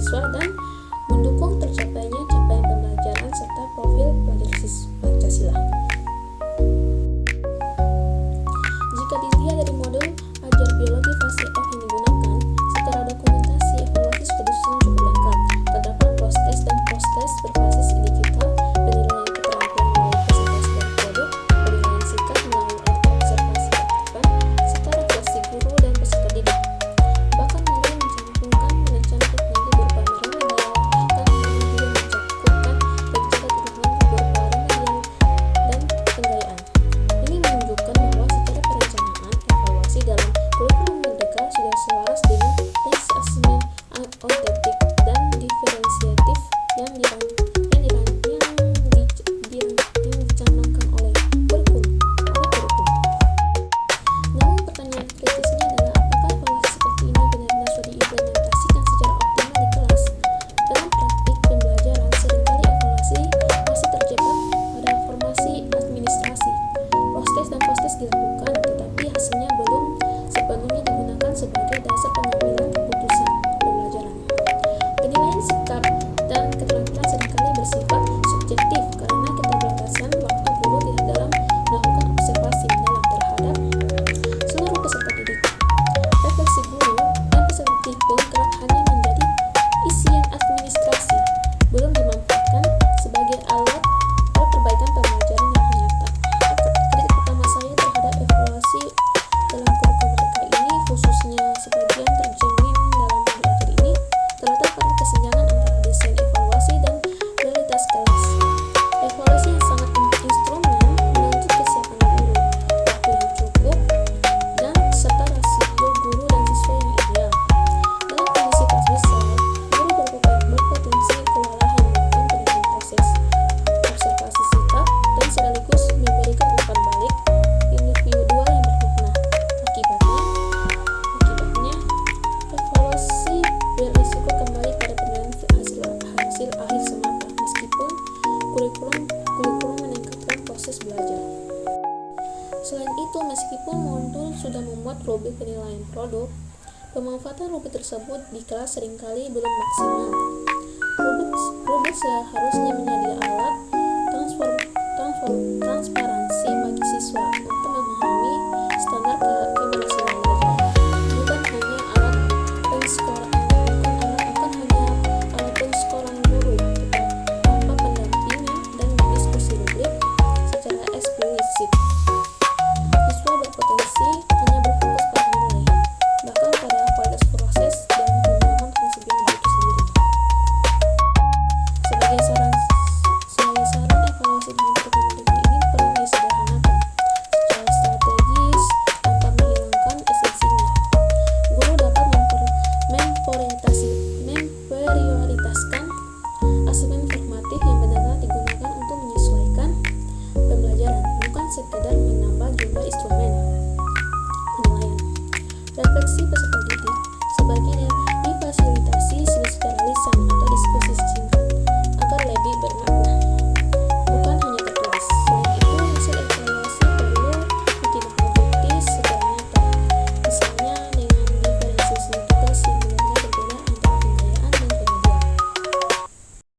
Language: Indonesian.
siswa dan mendukung tercapainya capaian pembelajaran serta profil pelajar Pancasila. Jika dilihat dari modul ajar biologi fase F yang digunakan, secara dokumentasi evaluasi sudah disusun cukup lengkap. Terdapat post-test dan post-test berbasis digital, penilaian keterampilan melalui presentasi dan produk, penilaian sikap melalui observasi aktifan, serta refleksi guru dan peserta didik. Bahkan modul mencantumkan rencana teknologi berupa remedial, bahkan modul juga mencakupan rencana teknologi berupa remedial dan penggayaan. Ini menunjukkan bahwa secara perencanaan evaluasi dalam kurikulum merdeka sudah selaras dengan needs assessment autentik dan diferensiatif yang dicanangkan oleh kurikulum. Namun pertanyaan kritisnya adalah apakah evaluasi seperti ini benar-benar sudah diimplementasikan secara optimal di kelas? Dalam praktik pembelajaran, seringkali evaluasi masih terjebak pada formasi administrasi. Post-test dan post-test dilakukan, tetapi hasilnya belum sepenuhnya digunakan sebagai dasar pengambilan keputusan pembelajaran. Penilaian sikap dan keterampilan seringkali bersifat subjektif karena keterbatasan waktu guru tidak dalam melakukan observasi mendalam terhadap seluruh peserta didik. Refleksi guru dan peserta didik pun kerap hanya menjadi isian administrasi, belum dimanfaatkan sebagai alat perbaikan pembelajaran yang nyata. Kritik pertama saya terhadap evaluasi dalam kurikulum merdeka ini, khususnya sebagian tercermin dalam modul ajar ini, terletak pada kesenjangan antara desain evaluasi dan realitas kelas. Evaluasi yang sangat instrumen menuntut kesiapan guru, waktu yang cukup, dan serta rasio guru dan siswa yang ideal. Dalam kondisi kelas besar, guru berpotensi kewalahan melakukan penelitian proses, observasi sikap, dan sekaligus memberikan umpan balik individual yang bermakna. Akibatnya evaluasi berisiko kembali pada penilaian hasil akhir semata, meskipun kurikulum meningkatkan proses belajar. Selain itu, meskipun modul sudah memuat rubrik penilaian produk, pemanfaatan rubrik tersebut di kelas seringkali belum maksimal. Rubrik seharusnya menjadi alat transparansi bagi siswa untuk